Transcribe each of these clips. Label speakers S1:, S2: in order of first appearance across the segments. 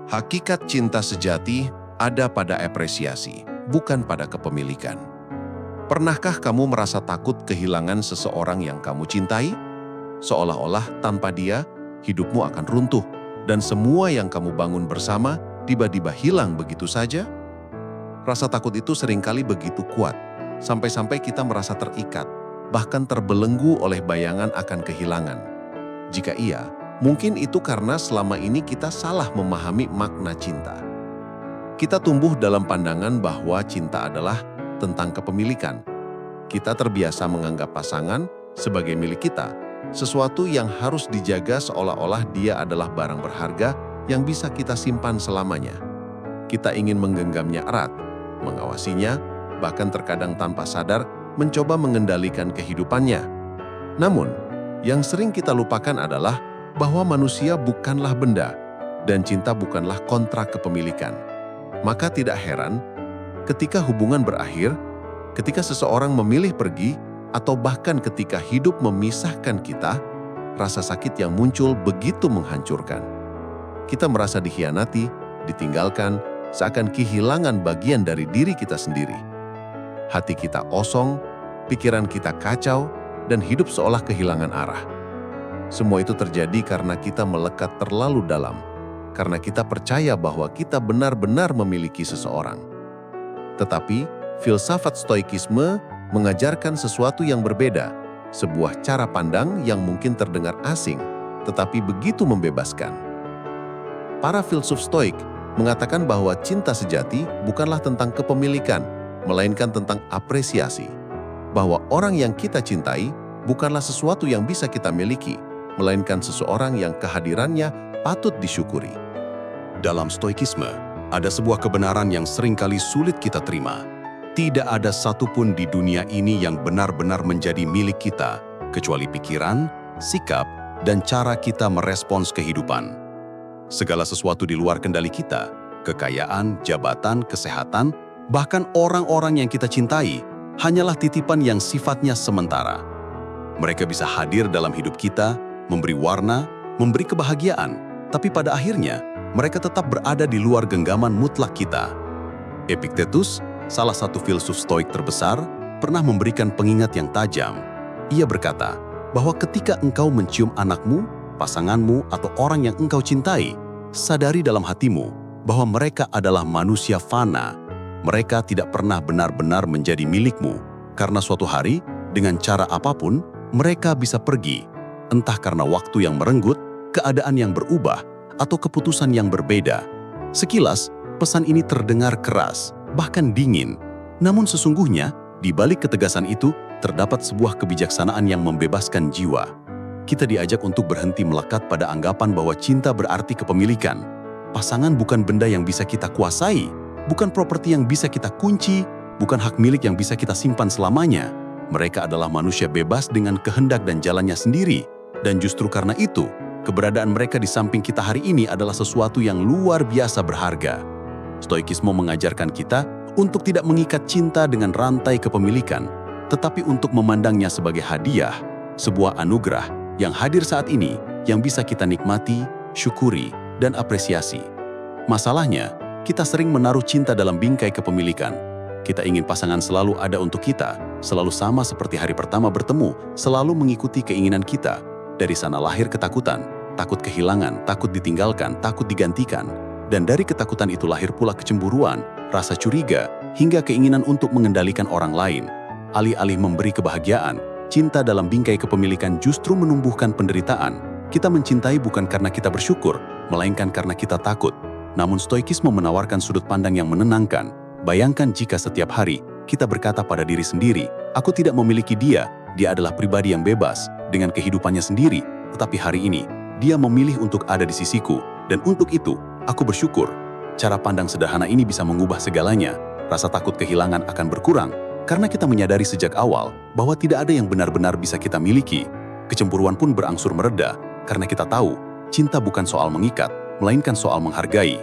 S1: Hakikat cinta sejati ada pada apresiasi, bukan pada kepemilikan. Pernahkah kamu merasa takut kehilangan seseorang yang kamu cintai? Seolah-olah tanpa dia, hidupmu akan runtuh, dan semua yang kamu bangun bersama tiba-tiba hilang begitu saja? Rasa takut itu seringkali begitu kuat, sampai-sampai kita merasa terikat, bahkan terbelenggu oleh bayangan akan kehilangan. Jika iya, mungkin itu karena selama ini kita salah memahami makna cinta. Kita tumbuh dalam pandangan bahwa cinta adalah tentang kepemilikan. Kita terbiasa menganggap pasangan sebagai milik kita, sesuatu yang harus dijaga seolah-olah dia adalah barang berharga yang bisa kita simpan selamanya. Kita ingin menggenggamnya erat, mengawasinya, bahkan terkadang tanpa sadar mencoba mengendalikan kehidupannya. Namun, yang sering kita lupakan adalah bahwa manusia bukanlah benda dan cinta bukanlah kontrak kepemilikan. Maka tidak heran ketika hubungan berakhir, ketika seseorang memilih pergi, atau bahkan ketika hidup memisahkan kita, rasa sakit yang muncul begitu menghancurkan. Kita merasa dikhianati, ditinggalkan, seakan kehilangan bagian dari diri kita sendiri. Hati kita kosong, pikiran kita kacau, dan hidup seolah kehilangan arah. Semua itu terjadi karena kita melekat terlalu dalam, karena kita percaya bahwa kita benar-benar memiliki seseorang. Tetapi, filsafat Stoikisme mengajarkan sesuatu yang berbeda, sebuah cara pandang yang mungkin terdengar asing, tetapi begitu membebaskan. Para filsuf Stoik mengatakan bahwa cinta sejati bukanlah tentang kepemilikan, melainkan tentang apresiasi. Bahwa orang yang kita cintai bukanlah sesuatu yang bisa kita miliki, melainkan seseorang yang kehadirannya patut disyukuri.
S2: Dalam Stoikisme, ada sebuah kebenaran yang seringkali sulit kita terima. Tidak ada satupun di dunia ini yang benar-benar menjadi milik kita, kecuali pikiran, sikap, dan cara kita merespons kehidupan. Segala sesuatu di luar kendali kita, kekayaan, jabatan, kesehatan, bahkan orang-orang yang kita cintai, hanyalah titipan yang sifatnya sementara. Mereka bisa hadir dalam hidup kita, memberi warna, memberi kebahagiaan, tapi pada akhirnya, mereka tetap berada di luar genggaman mutlak kita. Epictetus, salah satu filsuf Stoik terbesar, pernah memberikan pengingat yang tajam. Ia berkata bahwa ketika engkau mencium anakmu, pasanganmu, atau orang yang engkau cintai, sadari dalam hatimu bahwa mereka adalah manusia fana. Mereka tidak pernah benar-benar menjadi milikmu, karena suatu hari, dengan cara apapun, mereka bisa pergi, entah karena waktu yang merenggut, keadaan yang berubah, atau keputusan yang berbeda. Sekilas, pesan ini terdengar keras, bahkan dingin. Namun sesungguhnya, di balik ketegasan itu, terdapat sebuah kebijaksanaan yang membebaskan jiwa. Kita diajak untuk berhenti melekat pada anggapan bahwa cinta berarti kepemilikan. Pasangan bukan benda yang bisa kita kuasai, bukan properti yang bisa kita kunci, bukan hak milik yang bisa kita simpan selamanya. Mereka adalah manusia bebas dengan kehendak dan jalannya sendiri. Dan justru karena itu, keberadaan mereka di samping kita hari ini adalah sesuatu yang luar biasa berharga. Stoikisme mengajarkan kita untuk tidak mengikat cinta dengan rantai kepemilikan, tetapi untuk memandangnya sebagai hadiah, sebuah anugerah yang hadir saat ini, yang bisa kita nikmati, syukuri, dan apresiasi. Masalahnya, kita sering menaruh cinta dalam bingkai kepemilikan. Kita ingin pasangan selalu ada untuk kita, selalu sama seperti hari pertama bertemu, selalu mengikuti keinginan kita. Dari sana lahir ketakutan, takut kehilangan, takut ditinggalkan, takut digantikan. Dan dari ketakutan itu lahir pula kecemburuan, rasa curiga, hingga keinginan untuk mengendalikan orang lain. Alih-alih memberi kebahagiaan, cinta dalam bingkai kepemilikan justru menumbuhkan penderitaan. Kita mencintai bukan karena kita bersyukur, melainkan karena kita takut. Namun Stoikisme menawarkan sudut pandang yang menenangkan. Bayangkan jika setiap hari kita berkata pada diri sendiri, aku tidak memiliki dia, dia adalah pribadi yang bebas, dengan kehidupannya sendiri, tetapi hari ini, dia memilih untuk ada di sisiku, dan untuk itu, aku bersyukur. Cara pandang sederhana ini bisa mengubah segalanya. Rasa takut kehilangan akan berkurang, karena kita menyadari sejak awal bahwa tidak ada yang benar-benar bisa kita miliki. Kecemburuan pun berangsur mereda, karena kita tahu, cinta bukan soal mengikat, melainkan soal menghargai.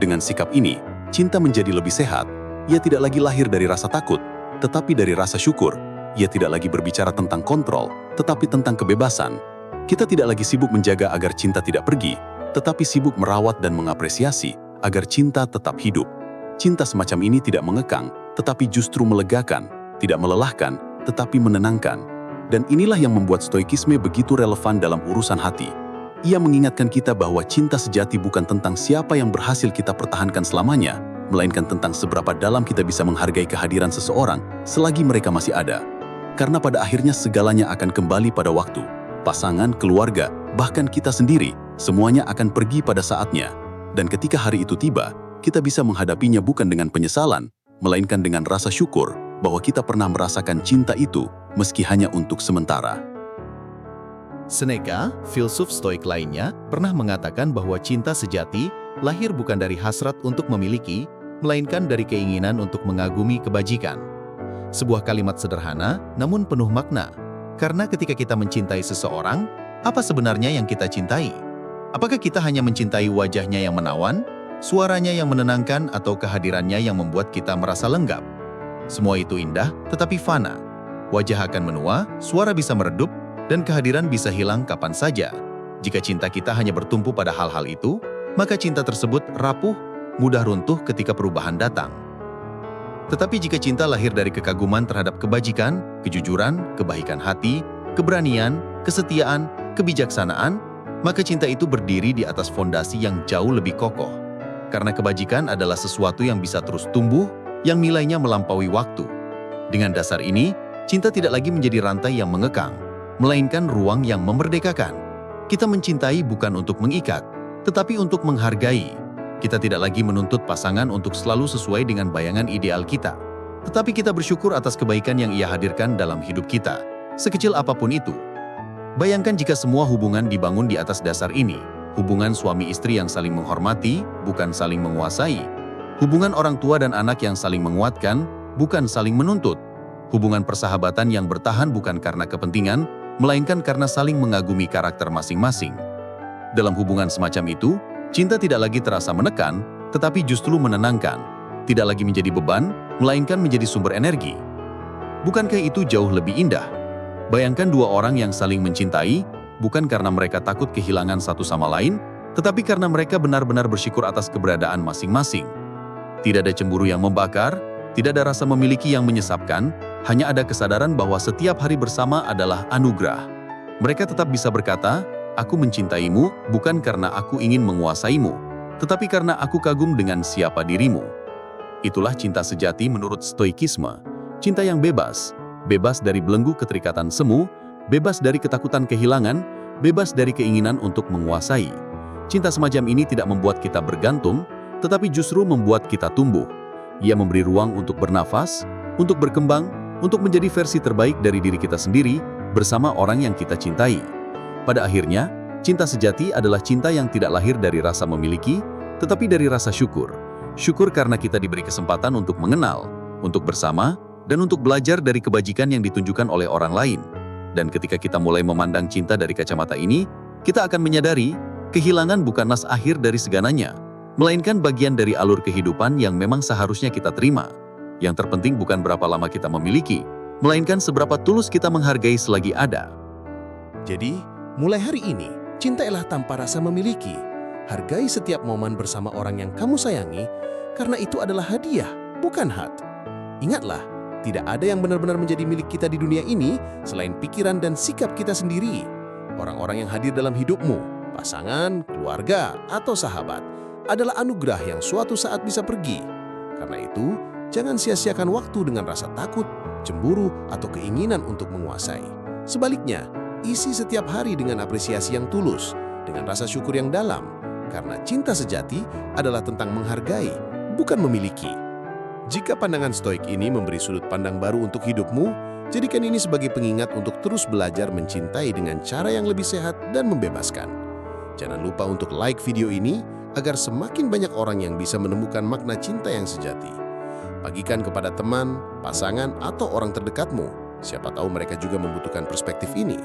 S2: Dengan sikap ini, cinta menjadi lebih sehat. Ia tidak lagi lahir dari rasa takut, tetapi dari rasa syukur. Ia tidak lagi berbicara tentang kontrol, tetapi tentang kebebasan. Kita tidak lagi sibuk menjaga agar cinta tidak pergi, tetapi sibuk merawat dan mengapresiasi agar cinta tetap hidup. Cinta semacam ini tidak mengekang, tetapi justru melegakan, tidak melelahkan, tetapi menenangkan. Dan inilah yang membuat stoikisme begitu relevan dalam urusan hati. Ia mengingatkan kita bahwa cinta sejati bukan tentang siapa yang berhasil kita pertahankan selamanya, melainkan tentang seberapa dalam kita bisa menghargai kehadiran seseorang selagi mereka masih ada. Karena pada akhirnya segalanya akan kembali pada waktu. Pasangan, keluarga, bahkan kita sendiri, semuanya akan pergi pada saatnya. Dan ketika hari itu tiba, kita bisa menghadapinya bukan dengan penyesalan, melainkan dengan rasa syukur bahwa kita pernah merasakan cinta itu meski hanya untuk sementara.
S3: Seneca, filsuf stoik lainnya, pernah mengatakan bahwa cinta sejati lahir bukan dari hasrat untuk memiliki, melainkan dari keinginan untuk mengagumi kebajikan. Sebuah kalimat sederhana, namun penuh makna. Karena ketika kita mencintai seseorang, apa sebenarnya yang kita cintai? Apakah kita hanya mencintai wajahnya yang menawan, suaranya yang menenangkan, atau kehadirannya yang membuat kita merasa lenggap? Semua itu indah, tetapi fana. Wajah akan menua, suara bisa meredup, dan kehadiran bisa hilang kapan saja. Jika cinta kita hanya bertumpu pada hal-hal itu, maka cinta tersebut rapuh, mudah runtuh ketika perubahan datang. Tetapi jika cinta lahir dari kekaguman terhadap kebajikan, kejujuran, kebaikan hati, keberanian, kesetiaan, kebijaksanaan, maka cinta itu berdiri di atas fondasi yang jauh lebih kokoh. Karena kebajikan adalah sesuatu yang bisa terus tumbuh, yang nilainya melampaui waktu. Dengan dasar ini, cinta tidak lagi menjadi rantai yang mengekang, melainkan ruang yang memerdekakan. Kita mencintai bukan untuk mengikat, tetapi untuk menghargai. Kita tidak lagi menuntut pasangan untuk selalu sesuai dengan bayangan ideal kita, tetapi kita bersyukur atas kebaikan yang ia hadirkan dalam hidup kita, sekecil apapun itu. Bayangkan jika semua hubungan dibangun di atas dasar ini. Hubungan suami istri yang saling menghormati, bukan saling menguasai. Hubungan orang tua dan anak yang saling menguatkan, bukan saling menuntut. Hubungan persahabatan yang bertahan bukan karena kepentingan, melainkan karena saling mengagumi karakter masing-masing. Dalam hubungan semacam itu, cinta tidak lagi terasa menekan, tetapi justru menenangkan. Tidak lagi menjadi beban, melainkan menjadi sumber energi. Bukankah itu jauh lebih indah? Bayangkan dua orang yang saling mencintai, bukan karena mereka takut kehilangan satu sama lain, tetapi karena mereka benar-benar bersyukur atas keberadaan masing-masing. Tidak ada cemburu yang membakar, tidak ada rasa memiliki yang menyesapkan, hanya ada kesadaran bahwa setiap hari bersama adalah anugerah. Mereka tetap bisa berkata, "Aku mencintaimu bukan karena aku ingin menguasaimu, tetapi karena aku kagum dengan siapa dirimu." Itulah cinta sejati menurut stoikisme. Cinta yang bebas. Bebas dari belenggu keterikatan semu, bebas dari ketakutan kehilangan, bebas dari keinginan untuk menguasai. Cinta semacam ini tidak membuat kita bergantung, tetapi justru membuat kita tumbuh. Ia memberi ruang untuk bernafas, untuk berkembang, untuk menjadi versi terbaik dari diri kita sendiri bersama orang yang kita cintai. Pada akhirnya, cinta sejati adalah cinta yang tidak lahir dari rasa memiliki, tetapi dari rasa syukur. Syukur karena kita diberi kesempatan untuk mengenal, untuk bersama, dan untuk belajar dari kebajikan yang ditunjukkan oleh orang lain. Dan ketika kita mulai memandang cinta dari kacamata ini, kita akan menyadari kehilangan bukanlah akhir dari segalanya, melainkan bagian dari alur kehidupan yang memang seharusnya kita terima. Yang terpenting bukan berapa lama kita memiliki, melainkan seberapa tulus kita menghargai selagi ada.
S4: Jadi, mulai hari ini, cintailah tanpa rasa memiliki. Hargai setiap momen bersama orang yang kamu sayangi, karena itu adalah hadiah, bukan hak. Ingatlah, tidak ada yang benar-benar menjadi milik kita di dunia ini selain pikiran dan sikap kita sendiri. Orang-orang yang hadir dalam hidupmu, pasangan, keluarga, atau sahabat, adalah anugerah yang suatu saat bisa pergi. Karena itu, jangan sia-siakan waktu dengan rasa takut, cemburu, atau keinginan untuk menguasai. Sebaliknya, isi setiap hari dengan apresiasi yang tulus, dengan rasa syukur yang dalam, karena cinta sejati adalah tentang menghargai, bukan memiliki. Jika pandangan stoik ini memberi sudut pandang baru untuk hidupmu, jadikan ini sebagai pengingat untuk terus belajar mencintai dengan cara yang lebih sehat dan membebaskan. Jangan lupa untuk like video ini agar semakin banyak orang yang bisa menemukan makna cinta yang sejati. Bagikan kepada teman, pasangan, atau orang terdekatmu. Siapa tahu mereka juga membutuhkan perspektif ini.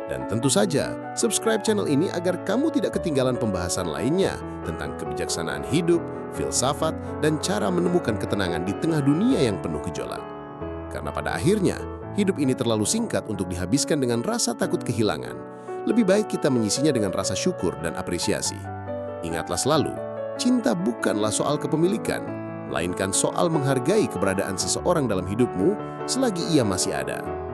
S4: Dan tentu saja, subscribe channel ini agar kamu tidak ketinggalan pembahasan lainnya tentang kebijaksanaan hidup, filsafat, dan cara menemukan ketenangan di tengah dunia yang penuh gejolak. Karena pada akhirnya, hidup ini terlalu singkat untuk dihabiskan dengan rasa takut kehilangan. Lebih baik kita mengisinya dengan rasa syukur dan apresiasi. Ingatlah selalu, cinta bukanlah soal kepemilikan, melainkan soal menghargai keberadaan seseorang dalam hidupmu selagi ia masih ada.